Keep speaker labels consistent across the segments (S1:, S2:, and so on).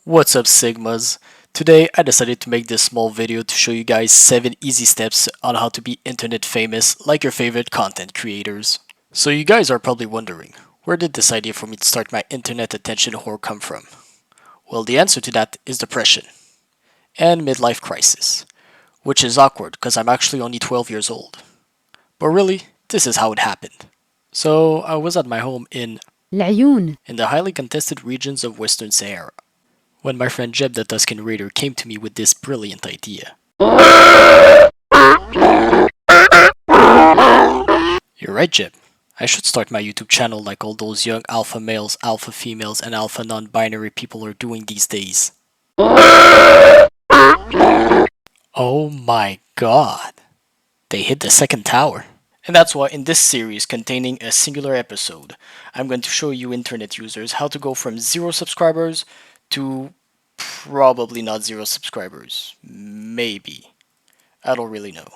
S1: What's up, Sigmas? Today I decided to make this small video to show you guys 7 easy steps on how to be internet famous like your favorite content creators. So you guys are probably wondering, where did this idea for me to start my internet attention whore come from? Well, the answer to that is depression and midlife crisis, which is awkward because I'm actually only 12 years old. But really, this is how it happened. So I was at my home
S2: العيون
S1: in the highly contested regions of Western Sahara when my friend Jeb the Tuscan Raider came to me with this brilliant idea. You're right, Jeb. I should start my YouTube channel like all those young alpha males, alpha females, and alpha non-binary people are doing these days. Oh my god. They hit the second tower. And that's why in this series containing a singular episode, I'm going to show you internet users how to go from 0 subscribers to probably not 0 subscribers. Maybe. I don't really know.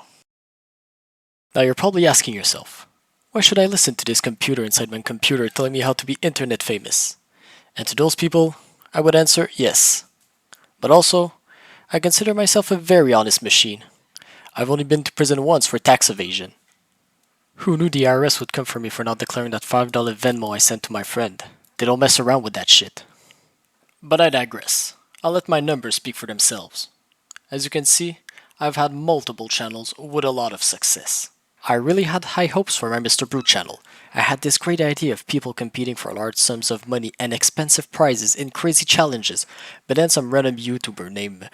S1: Now you're probably asking yourself, why should I listen to this computer inside my computer telling me how to be internet famous? And to those people, I would answer yes. But also, I consider myself a very honest machine. I've only been to prison once for tax evasion. Who knew the IRS would come for me for not declaring that $5 Venmo I sent to my friend? They don't mess around with that shit. But I digress. I'll let my numbers speak for themselves. As you can see, I've had multiple channels with a lot of success. I really had high hopes for my Mr. Brute channel. I had this great idea of people competing for large sums of money and expensive prizes in crazy challenges, but then some random YouTuber named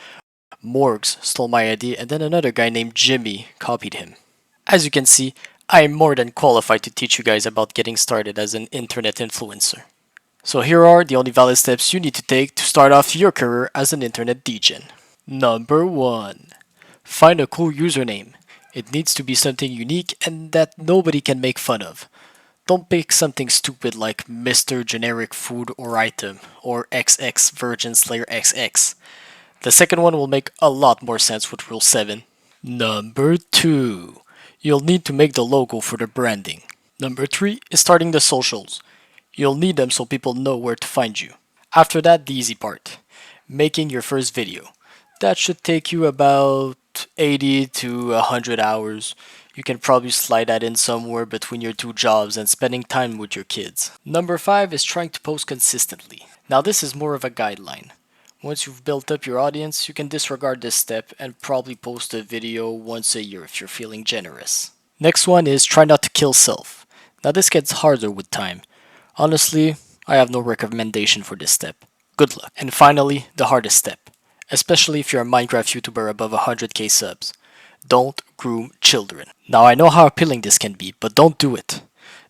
S1: Morgs stole my idea and then another guy named Jimmy copied him. As you can see, I am more than qualified to teach you guys about getting started as an internet influencer. So here are the only valid steps you need to take to start off your career as an internet DJ. Number 1. Find a cool username. It needs to be something unique and that nobody can make fun of. Don't pick something stupid like Mr. Generic Food or Item or XX Virgin Slayer XX. The second one will make a lot more sense with Rule 7. Number 2. You'll need to make the logo for the branding. Number 3 is starting the socials. You'll need them so people know where to find you. After that, the easy part. Making your first video. That should take you about 80 to 100 hours. You can probably slide that in somewhere between your 2 jobs and spending time with your kids. Number 5 is trying to post consistently. Now this is more of a guideline. Once you've built up your audience, you can disregard this step and probably post a video once a year if you're feeling generous. Next one is try not to kill self. Now this gets harder with time. Honestly, I have no recommendation for this step. Good luck. And finally, the hardest step, especially if you're a Minecraft YouTuber above 100k subs. Don't groom children. Now I know how appealing this can be, but don't do it.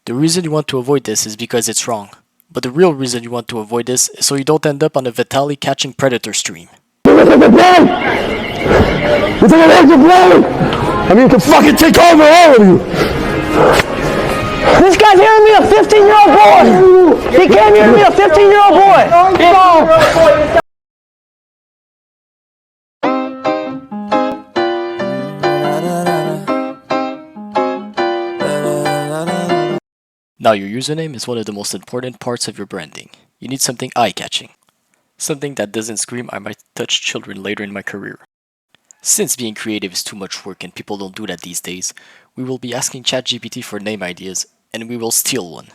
S1: The reason you want to avoid this is because it's wrong. But the real reason you want to avoid this is so you don't end up on a Vitaly catching predator stream.
S3: You think I'm to play? I mean, to fucking take over all of you. This guy's hearing me a 15-year-old boy. He came here to me a 15-year-old boy.
S1: Now your username is one of the most important parts of your branding. You need something eye-catching. Something that doesn't scream I might touch children later in my career. Since being creative is too much work and people don't do that these days, we will be asking ChatGPT for name ideas and we will steal one.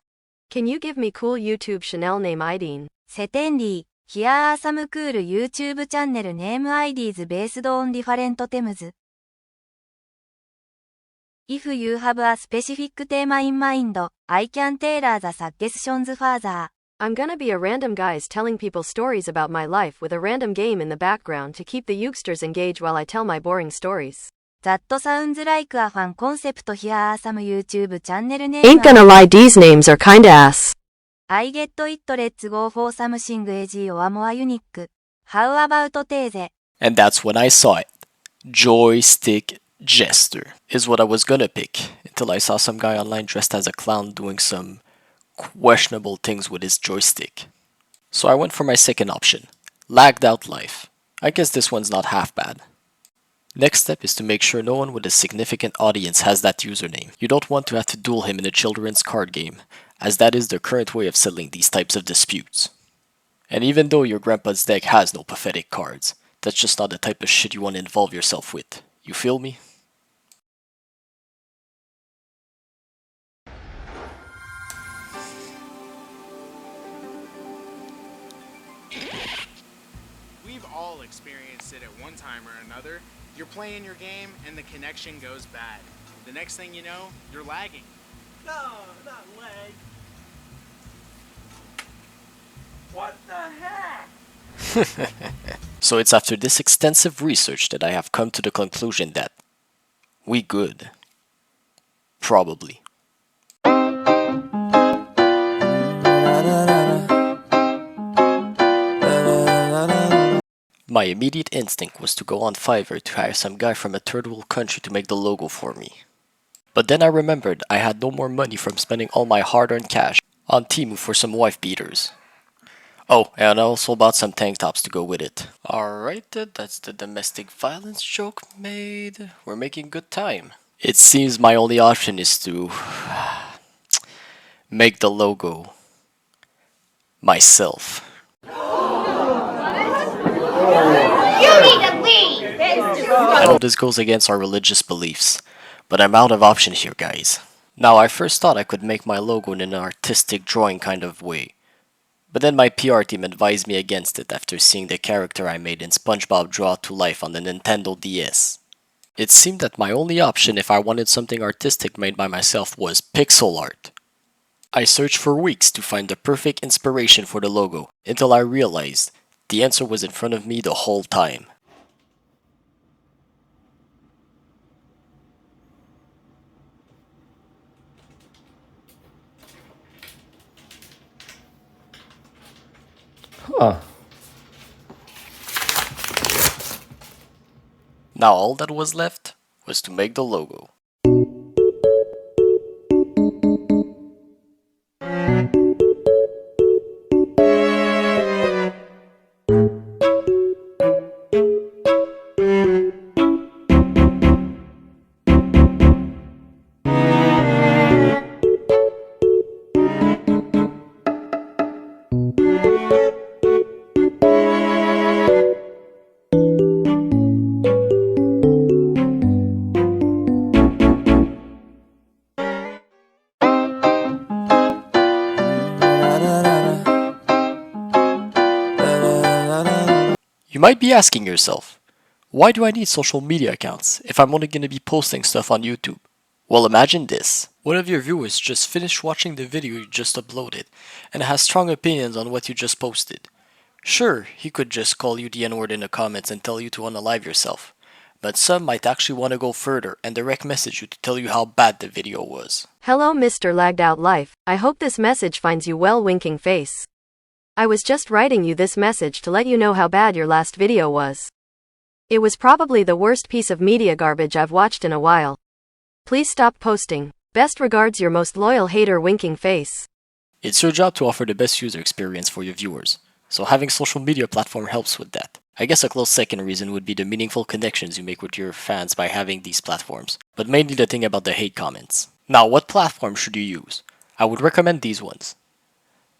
S4: Can you give me cool YouTube channel name ID?
S5: セテンリー、Here are some cool YouTube channel name IDs based on different themes. If you have a specific theme in mind, I can tailor the suggestions further.
S4: I'm gonna be a random guys telling people stories about my life with a random game in the background to keep the youngsters engaged while I tell my boring stories.
S5: That sounds like a fun concept. Here are some YouTube channel name
S4: Ain't gonna lie, these names are kinda ass.
S5: I get it. Let's go for something edgy or more unique. How about Teze?
S1: And that's when I saw it. Joystick Jester is what I was gonna pick until I saw some guy online dressed as a clown doing some questionable things with his joystick. So I went for my second option, Lagged Out Life. I guess this one's not half bad. Next step is to make sure no one with a significant audience has that username. You don't want to have to duel him in a children's card game, as that is the current way of settling these types of disputes. And even though your grandpa's deck has no pathetic cards, that's just not the type of shit you want to involve yourself with. You feel me?
S2: We've all experienced it at one time or another. You're playing your game and the connection goes bad. The next thing you know, you're lagging.
S3: No, not leg. What the heck?
S1: So it's after this extensive research that I have come to the conclusion that we good. Probably. My immediate instinct was to go on Fiverr to hire some guy from a third world country to make the logo for me. But then I remembered I had no more money from spending all my hard-earned cash on Temu for some wife beaters. Oh, and I also bought some tank tops to go with it. Alright, that's the domestic violence joke made. We're making good time. It seems my only option is to make the logo myself.
S6: You need to leave!
S1: I know this goes against our religious beliefs, but I'm out of options here, guys. Now, I first thought I could make my logo in an artistic drawing kind of way, but then my PR team advised me against it after seeing the character I made in SpongeBob draw to life on the Nintendo DS. It seemed that my only option if I wanted something artistic made by myself was pixel art. I searched for weeks to find the perfect inspiration for the logo, until I realized the answer was in front of me the whole time.
S3: Huh.
S1: Now all that was left was to make the logo. You might be asking yourself, why do I need social media accounts if I'm only going to be posting stuff on YouTube? Well, imagine this. One of your viewers just finished watching the video you just uploaded and has strong opinions on what you just posted. Sure, he could just call you the N-word in the comments and tell you to unalive yourself, but some might actually want to go further and direct message you to tell you how bad the video was.
S4: Hello, Mr. Lagged Out Life. I hope this message finds you well, winking face. I was just writing you this message to let you know how bad your last video was. It was probably the worst piece of media garbage I've watched in a while. Please stop posting. Best regards, your most loyal hater, winking face.
S1: It's your job to offer the best user experience for your viewers, so having social media platform helps with that. I guess a close second reason would be the meaningful connections you make with your fans by having these platforms, but mainly the thing about the hate comments. Now, what platform should you use? I would recommend these ones.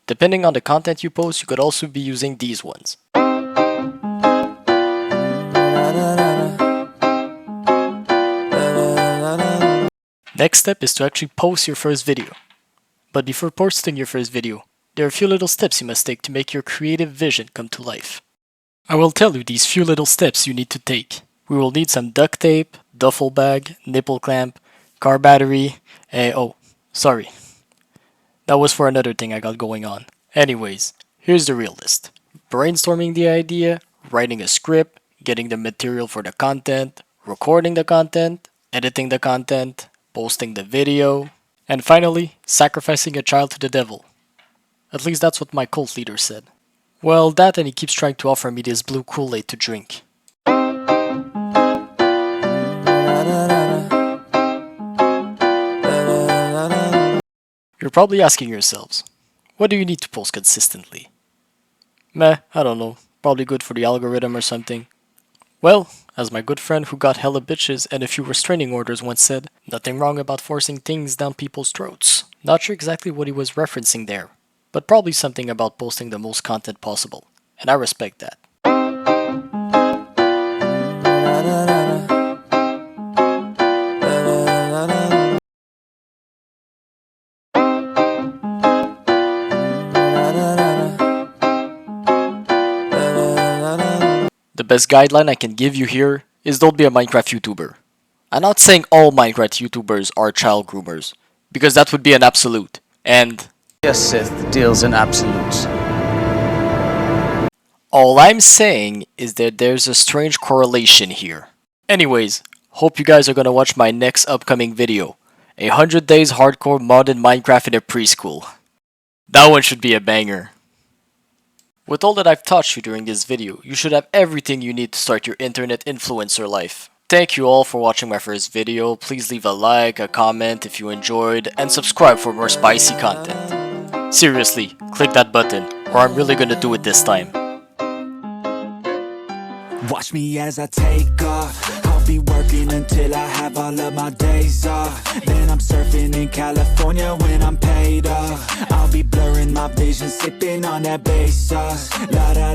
S1: Depending on the content you post, you could also be using these ones. Next step is to actually post your first video. But before posting your first video, there are a few little steps you must take to make your creative vision come to life. I will tell you these few little steps you need to take. We will need some duct tape, duffel bag, nipple clamp, car battery, sorry. That was for another thing I got going on. Anyways, here's the real list. Brainstorming the idea, writing a script, getting the material for the content, recording the content, editing the content, posting the video, and finally, sacrificing a child to the devil. At least that's what my cult leader said. Well, that and he keeps trying to offer me this blue Kool-Aid to drink. You're probably asking yourselves, what do you need to post consistently? Meh, I don't know, probably good for the algorithm or something. Well, as my good friend who got hella bitches and a few restraining orders once said, nothing wrong about forcing things down people's throats. Not sure exactly what he was referencing there, but probably something about posting the most content possible, and I respect that. The best guideline I can give you here is don't be a Minecraft YouTuber. I'm not saying all Minecraft YouTubers are child groomers, because that would be an absolute, and
S7: Yes, Sith deals in absolutes.
S1: all I'm saying is that there's a strange correlation here. Anyways, hope you guys are gonna watch my next upcoming video, 100 days hardcore modded Minecraft in a preschool. That one should be a banger. With all that I've taught you during this video, you should have everything you need to start your internet influencer life. Thank you all for watching my first video. Please leave a like, a comment if you enjoyed, and subscribe for more spicy content. Seriously, click that button, or I'm really gonna do it this time.
S8: Watch me as I take off. I'll be working until I have all of my days off. Then I'm surfing in California when I'm paid off. I'll be blurring my vision, sipping on that bass sauce. La da